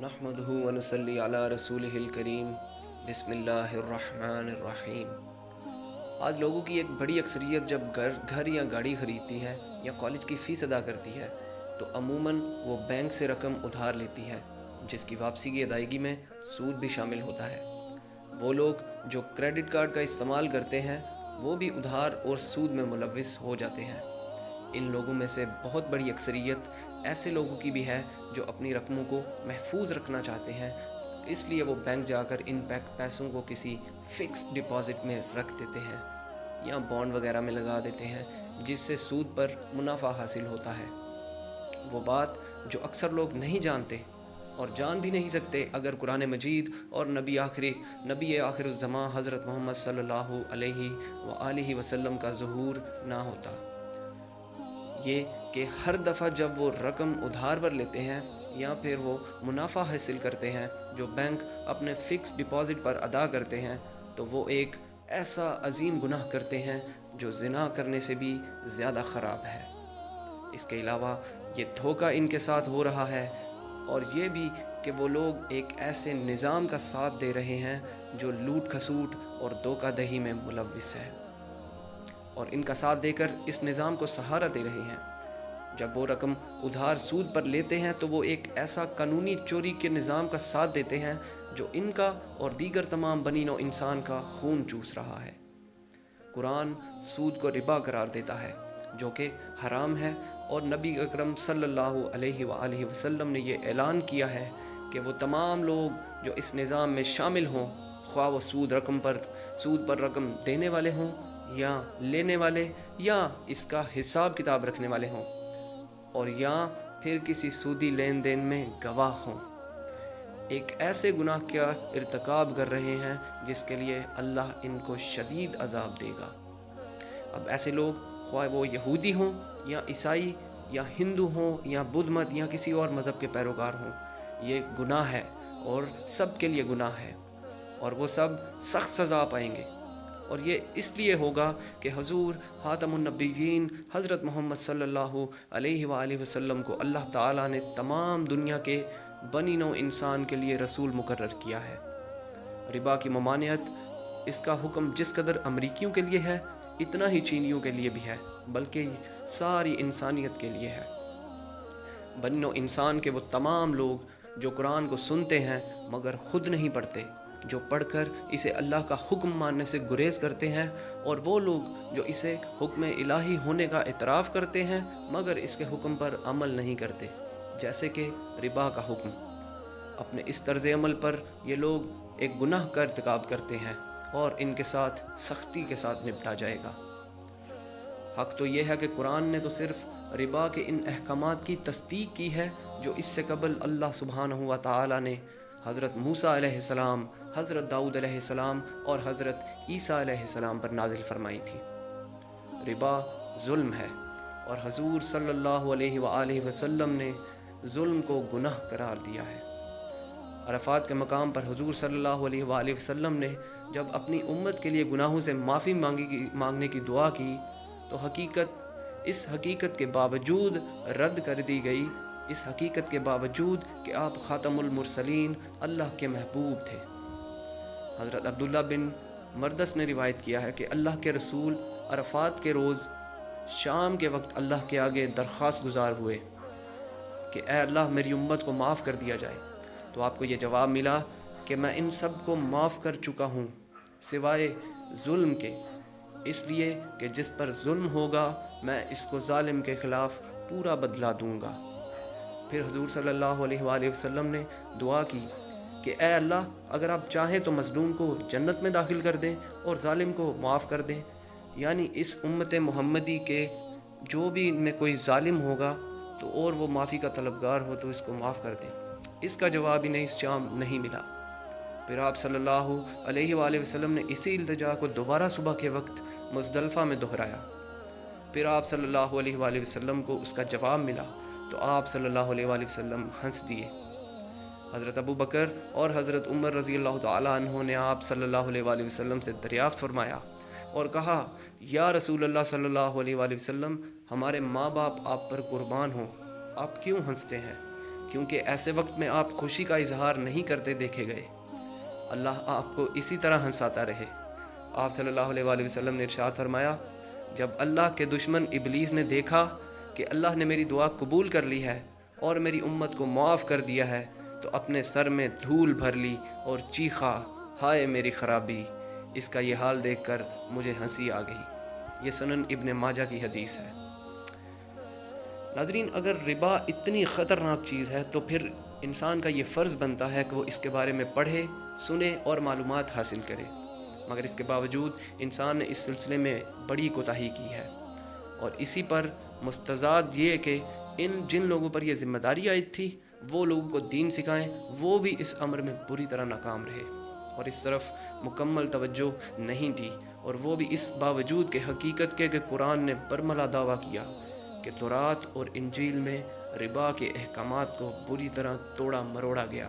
نحمدہ ونصلی علی رسولہ الکریم بسم اللہ الرحمن الرحیم۔ آج لوگوں کی ایک بڑی اکثریت جب گھر یا گاڑی خریدتی ہے یا کالج کی فیس ادا کرتی ہے تو عموماً وہ بینک سے رقم ادھار لیتی ہے، جس کی واپسی کی ادائیگی میں سود بھی شامل ہوتا ہے۔ وہ لوگ جو کریڈٹ کارڈ کا استعمال کرتے ہیں وہ بھی ادھار اور سود میں ملوث ہو جاتے ہیں۔ ان لوگوں میں سے بہت بڑی اکثریت ایسے لوگوں کی بھی ہے جو اپنی رقموں کو محفوظ رکھنا چاہتے ہیں، اس لیے وہ بینک جا کر ان پیسوں کو کسی فکس ڈپازٹ میں رکھ دیتے ہیں یا بانڈ وغیرہ میں لگا دیتے ہیں، جس سے سود پر منافع حاصل ہوتا ہے۔ وہ بات جو اکثر لوگ نہیں جانتے اور جان بھی نہیں سکتے اگر قرآن مجید اور نبی آخر الزمان حضرت محمد صلی اللہ علیہ وآلہ وسلم کا ظہور نہ ہوتا، یہ کہ ہر دفعہ جب وہ رقم ادھار پر لیتے ہیں یا پھر وہ منافع حاصل کرتے ہیں جو بینک اپنے فکس ڈپازٹ پر ادا کرتے ہیں، تو وہ ایک ایسا عظیم گناہ کرتے ہیں جو زنا کرنے سے بھی زیادہ خراب ہے۔ اس کے علاوہ یہ دھوکہ ان کے ساتھ ہو رہا ہے، اور یہ بھی کہ وہ لوگ ایک ایسے نظام کا ساتھ دے رہے ہیں جو لوٹ کھسوٹ اور دھوکہ دہی میں ملوث ہے، اور ان کا ساتھ دے کر اس نظام کو سہارا دے رہے ہیں۔ جب وہ رقم ادھار سود پر لیتے ہیں تو وہ ایک ایسا قانونی چوری کے نظام کا ساتھ دیتے ہیں جو ان کا اور دیگر تمام بنی نوع انسان کا خون چوس رہا ہے۔ قرآن سود کو ربا قرار دیتا ہے جو کہ حرام ہے، اور نبی اکرم صلی اللہ علیہ وآلہ وسلم نے یہ اعلان کیا ہے کہ وہ تمام لوگ جو اس نظام میں شامل ہوں، خواہ وہ سود پر رقم دینے والے ہوں یا لینے والے یا اس کا حساب کتاب رکھنے والے ہوں، اور یا پھر کسی سودی لین دین میں گواہ ہوں، ایک ایسے گناہ کا ارتکاب کر رہے ہیں جس کے لیے اللہ ان کو شدید عذاب دے گا۔ اب ایسے لوگ خواہ وہ یہودی ہوں یا عیسائی یا ہندو ہوں یا بدھ مت یا کسی اور مذہب کے پیروکار ہوں، یہ گناہ ہے اور سب کے لیے گناہ ہے، اور وہ سب سخت سزا پائیں گے۔ اور یہ اس لیے ہوگا کہ حضور خاتم النبیین حضرت محمد صلی اللہ علیہ وآلہ وسلم کو اللہ تعالیٰ نے تمام دنیا کے بنی نوع انسان کے لیے رسول مقرر کیا ہے۔ ربا کی ممانعت، اس کا حکم جس قدر امریکیوں کے لیے ہے اتنا ہی چینیوں کے لیے بھی ہے، بلکہ ساری انسانیت کے لیے ہے۔ بنی نوع انسان کے وہ تمام لوگ جو قرآن کو سنتے ہیں مگر خود نہیں پڑھتے، جو پڑھ کر اسے اللہ کا حکم ماننے سے گریز کرتے ہیں، اور وہ لوگ جو اسے حکم الہی ہونے کا اعتراف کرتے ہیں مگر اس کے حکم پر عمل نہیں کرتے، جیسے کہ ربا کا حکم۔ اپنے اس طرز عمل پر یہ لوگ ایک گناہ کا ارتکاب کرتے ہیں اور ان کے ساتھ سختی کے ساتھ نپٹا جائے گا۔ حق تو یہ ہے کہ قرآن نے تو صرف ربا کے ان احکامات کی تصدیق کی ہے جو اس سے قبل اللہ سبحانہ و تعالیٰ نے حضرت موسیٰ علیہ السلام، حضرت داؤد علیہ السلام اور حضرت عیسیٰ علیہ السلام پر نازل فرمائی تھی۔ ربا ظلم ہے، اور حضور صلی اللہ علیہ وآلہ وسلم نے ظلم کو گناہ قرار دیا ہے۔ عرفات کے مقام پر حضور صلی اللہ علیہ وآلہ وسلم نے جب اپنی امت کے لیے گناہوں سے معافی مانگنے کی دعا کی تو اس حقیقت کے باوجود رد کر دی گئی، اس حقیقت کے باوجود کہ آپ خاتم المرسلین اللہ کے محبوب تھے۔ حضرت عبداللہ بن مردس نے روایت کیا ہے کہ اللہ کے رسول عرفات کے روز شام کے وقت اللہ کے آگے درخواست گزار ہوئے کہ اے اللہ میری امت کو معاف کر دیا جائے، تو آپ کو یہ جواب ملا کہ میں ان سب کو معاف کر چکا ہوں سوائے ظلم کے، اس لیے کہ جس پر ظلم ہوگا میں اس کو ظالم کے خلاف پورا بدلہ دوں گا۔ پھر حضور صلی اللہ علیہ وآلہ وسلم نے دعا کی کہ اے اللہ اگر آپ چاہیں تو مظلوم کو جنت میں داخل کر دیں اور ظالم کو معاف کر دیں، یعنی اس امت محمدی کے جو بھی ان میں کوئی ظالم ہوگا تو اور وہ معافی کا طلبگار ہو تو اس کو معاف کر دیں۔ اس کا جواب انہیں اس شام نہیں ملا۔ پھر آپ صلی اللہ علیہ وآلہ وسلم نے اسی التجا کو دوبارہ صبح کے وقت مزدلفہ میں دہرایا۔ پھر آپ صلی اللہ علیہ وآلہ وسلم کو اس کا جواب ملا تو آپ صلی اللہ علیہ وآلہ وسلم ہنس دیے۔ حضرت ابو بکر اور حضرت عمر رضی اللہ تعالیٰ عنہ نے آپ صلی اللہ علیہ وآلہ وسلم سے دریافت فرمایا اور کہا یا رسول اللہ صلی اللہ علیہ وآلہ وسلم، ہمارے ماں باپ آپ پر قربان ہوں، آپ کیوں ہنستے ہیں؟ کیونکہ ایسے وقت میں آپ خوشی کا اظہار نہیں کرتے دیکھے گئے۔ اللہ آپ کو اسی طرح ہنساتا رہے۔ آپ صلی اللہ علیہ وآلہ وسلم نے ارشاد فرمایا، جب اللہ کے دشمن ابلیس نے دیکھا کہ اللہ نے میری دعا قبول کر لی ہے اور میری امت کو معاف کر دیا ہے، تو اپنے سر میں دھول بھر لی اور چیخا، ہائے میری خرابی! اس کا یہ حال دیکھ کر مجھے ہنسی آ گئی۔ یہ سنن ابن ماجہ کی حدیث ہے۔ ناظرین، اگر ربا اتنی خطرناک چیز ہے تو پھر انسان کا یہ فرض بنتا ہے کہ وہ اس کے بارے میں پڑھے، سنے اور معلومات حاصل کرے، مگر اس کے باوجود انسان نے اس سلسلے میں بڑی کوتاہی کی ہے، اور اسی پر مستزاد یہ کہ جن لوگوں پر یہ ذمہ داری عائد تھی وہ لوگوں کو دین سکھائیں، وہ بھی اس امر میں بری طرح ناکام رہے اور اس طرف مکمل توجہ نہیں دی، اور وہ بھی اس باوجود کہ حقیقت کے کہ قرآن نے برملا دعویٰ کیا کہ تورات اور انجیل میں ربا کے احکامات کو بری طرح توڑا مروڑا گیا۔